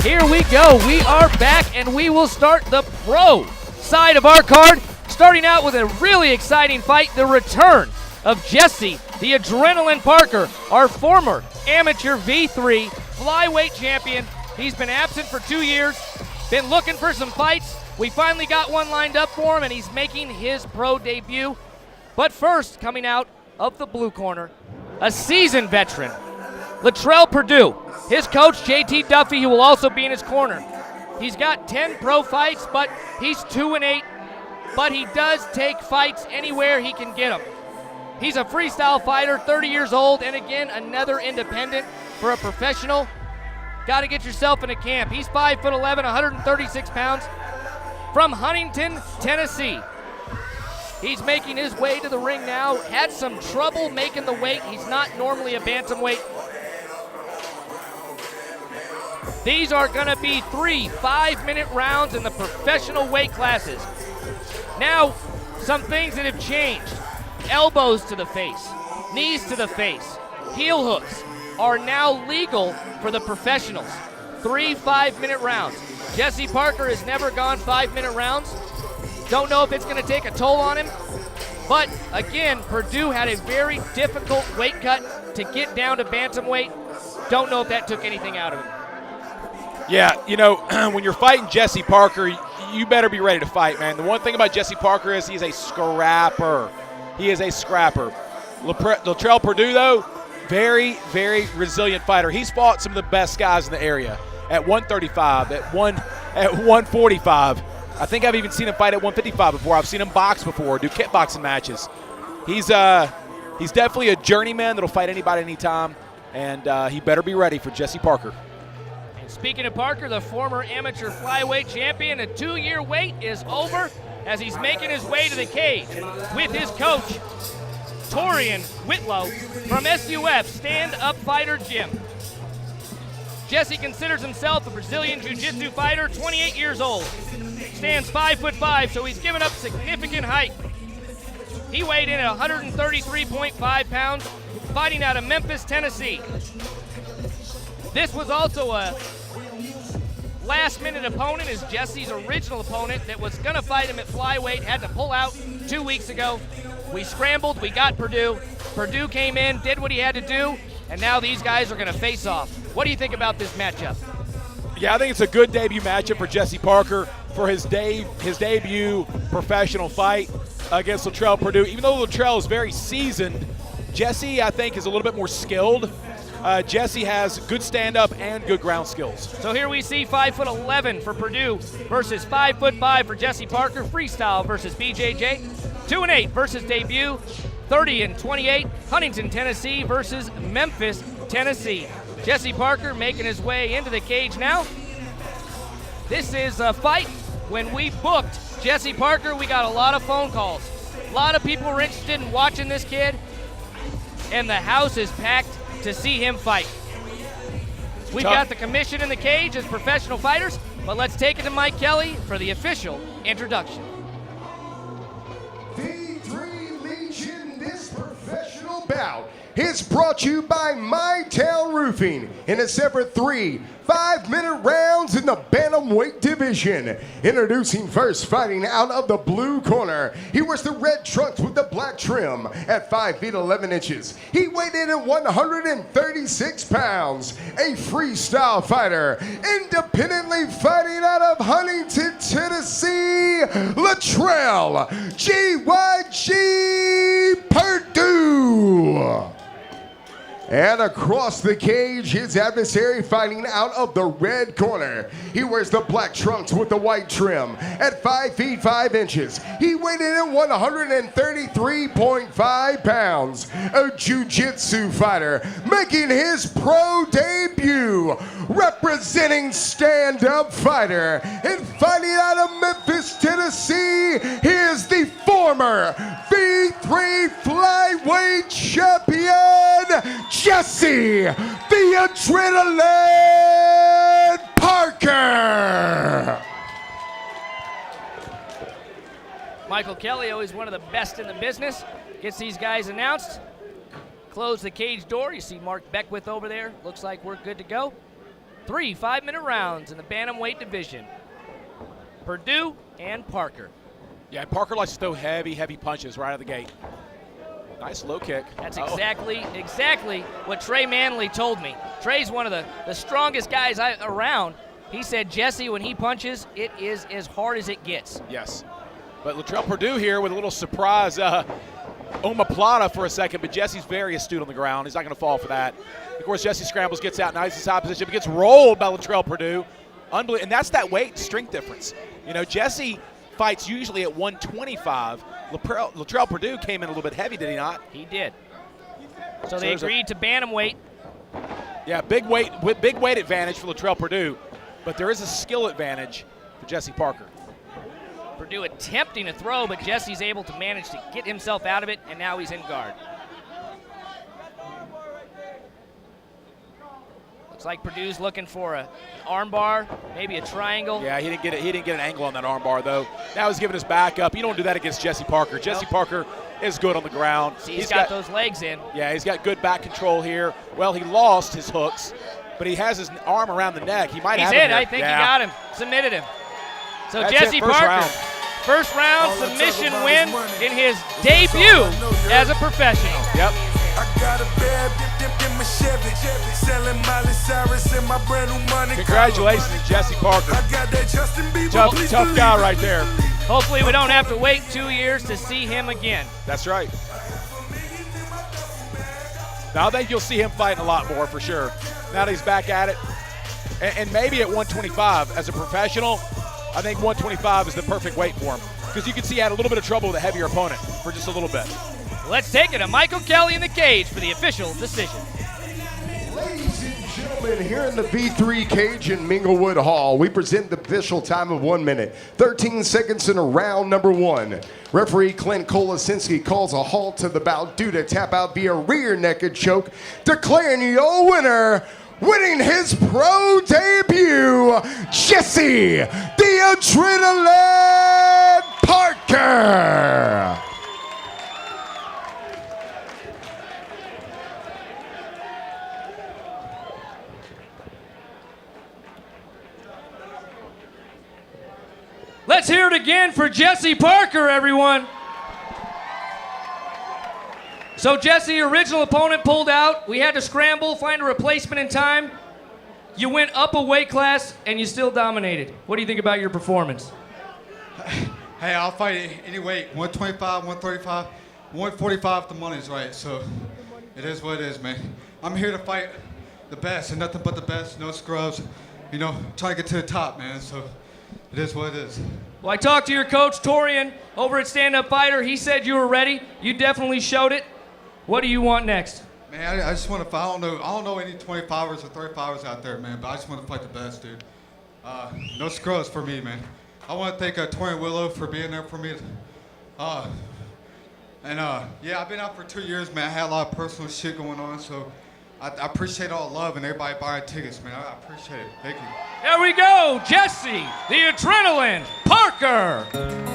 Here we go. We are back, and we will start the pro side of our card, starting out with a really exciting fight, the return of Jesse, the Adrenaline Parker, our former amateur V3 flyweight champion. He's been absent for 2 years, been looking for some fights. We finally got one lined up for him, and he's making his pro debut. But first, coming out of the blue corner, a seasoned veteran, Latral Perdue. His coach, JT Duffy, who will also be in his corner. He's got 10 pro fights, but he's 2-8. But he does take fights anywhere he can get them. He's a freestyle fighter, 30 years old, and again, another independent for a professional. Got to get yourself in a camp. He's 5'11", 136 pounds, from Huntington, Tennessee. He's making his way to the ring now. Had some trouble making the weight. He's not normally a bantamweight. These are going to be 3 5-minute rounds in the professional weight classes. Now, some things that have changed. Elbows to the face, knees to the face, heel hooks are now legal for the professionals. 3 5-minute rounds. Jesse Parker has never gone 5-minute rounds. Don't know if it's going to take a toll on him. But again, Perdue had a very difficult weight cut to get down to bantamweight. Don't know if that took anything out of him. Yeah, you know, when you're fighting Jesse Parker, you better be ready to fight, man. The one thing about Jesse Parker is he's a scrapper. He is a scrapper. Latral Perdue, though, very, very resilient fighter. He's fought some of the best guys in the area at 135, at 145. I think I've even seen him fight at 155 before. I've seen him box before, do kickboxing matches. He's definitely a journeyman that'll fight anybody anytime, and he better be ready for Jesse Parker. Speaking of Parker, the former amateur flyweight champion, a 2-year wait is over as he's making his way to the cage with his coach, Torian Whitlow from SUF Stand-Up Fighter Gym. Jesse considers himself a Brazilian Jiu-Jitsu fighter, 28 years old. Stands 5'5", so he's given up significant height. He weighed in at 133.5 pounds, fighting out of Memphis, Tennessee. This was also a last-minute opponent, is Jesse's original opponent that was going to fight him at flyweight, had to pull out 2 weeks ago. We scrambled, we got Perdue. Perdue came in, did what he had to do, and now these guys are going to face off. What do you think about this matchup? Yeah, I think it's a good debut matchup for Jesse Parker for his debut professional fight against Latral Perdue. Even though Latral is very seasoned, Jesse, I think, is a little bit more skilled. Jesse has good stand-up and good ground skills. So here we see 5'11" for Perdue versus 5'5" for Jesse Parker. Freestyle versus BJJ. 2-8 versus debut. 30-28. Huntington, Tennessee versus Memphis, Tennessee. Jesse Parker making his way into the cage now. This is a fight. When we booked Jesse Parker, we got a lot of phone calls. A lot of people were interested in watching this kid, and the house is packed to see him fight. We've got the commission in the cage as professional fighters, but let's take it to Mike Kelly for the official introduction. V3 Legion, this professional bout is brought to you by My Town Roofing in a separate 3 5-minute rounds in the bantamweight division. Introducing first, fighting out of the blue corner. He wears the red trunks with the black trim at 5 feet 11 inches. He weighed in at 136 pounds. A freestyle fighter, independently fighting out of Huntington, Tennessee, Latral GYG Perdue. And across the cage, his adversary fighting out of the red corner. He wears the black trunks with the white trim at 5 feet 5 inches. He weighed in at 133.5 pounds. A jiu-jitsu fighter making his pro debut. Representing stand-up fighter and fighting out of Memphis, Tennessee, he is the former V3 flyweight champion, Jesse the Adrenaline Parker. Michael Kelly, always one of the best in the business, gets these guys announced. Close the cage door. You see Mark Beckwith over there. Looks like we're good to go. 3 5-minute rounds in the bantamweight division. Perdue and Parker. Yeah, Parker likes to throw heavy punches right out of the gate. Nice low kick. That's exactly what Trey Manley told me. Trey's one of the strongest guys around. He said Jesse, when he punches, it is as hard as it gets. Yes. But Latral Perdue here with a little surprise omoplata for a second, but Jesse's very astute on the ground. He's not going to fall for that. Of course, Jesse scrambles, gets out, nice inside position, but gets rolled by Latral Perdue. Unbelievable. And that's that weight strength difference. You know, Jesse fights usually at 125. Latral Perdue came in a little bit heavy, did he not? He did. So they agreed to bantamweight. Yeah, big weight advantage for Latral Perdue, but there is a skill advantage for Jesse Parker. Perdue attempting to throw, but Jesse's able to manage to get himself out of it, and now he's in guard. Looks like Perdue's looking for an armbar, maybe a triangle. Yeah, he didn't get an angle on that armbar though. Now he's giving his back up. You don't do that against Jesse Parker. Jesse Parker is good on the ground. See, he's got those legs in. Yeah, he's got good back control here. Well, he lost his hooks, but he has his arm around the neck. He might have him here. I think he got him, submitted him. So that's Jesse Parker, first round submission win in his debut as a professional. Yep. I got a bad in my Chevy, selling Miley Cyrus in my brand new money. Congratulations to Jesse Parker. I got that Justin Bieber. Tough guy right there. Hopefully we don't have to wait 2 years to see him again. That's right. Now I think you'll see him fighting a lot more for sure. Now that he's back at it. And maybe at 125 as a professional, I think 125 is the perfect weight for him. Because you can see he had a little bit of trouble with a heavier opponent for just a little bit. Let's take it to Michael Kelly in the cage for the official decision. Ladies and gentlemen, here in the V3 cage in Minglewood Hall, we present the official time of 1 minute, 13 seconds in round number 1. Referee Clint Kolasinski calls a halt to the bout due to tap out via rear naked choke, declaring your winner, winning his pro debut, Jesse the Adrenaline Parker. Let's hear it again for Jesse Parker, everyone. So Jesse, your original opponent pulled out. We had to scramble, find a replacement in time. You went up a weight class and you still dominated. What do you think about your performance? Hey, I'll fight any weight, 125, 135, 145 if the money's right. So it is what it is, man. I'm here to fight the best and nothing but the best, no scrubs. You know, trying to get to the top, man. So it is what it is. Well, I talked to your coach, Torian, over at Stand Up Fighter. He said you were ready. You definitely showed it. What do you want next? Man, I just want to fight. I don't know any 25ers or 35ers out there, man, but I just want to fight the best, dude. No scrubs for me, man. I want to thank Torian Willow for being there for me. Yeah, I've been out for 2 years, man. I had a lot of personal shit going on, so I appreciate all the love and everybody buying tickets, man. I appreciate it. Thank you. There we go, Jesse, the Adrenaline Parker.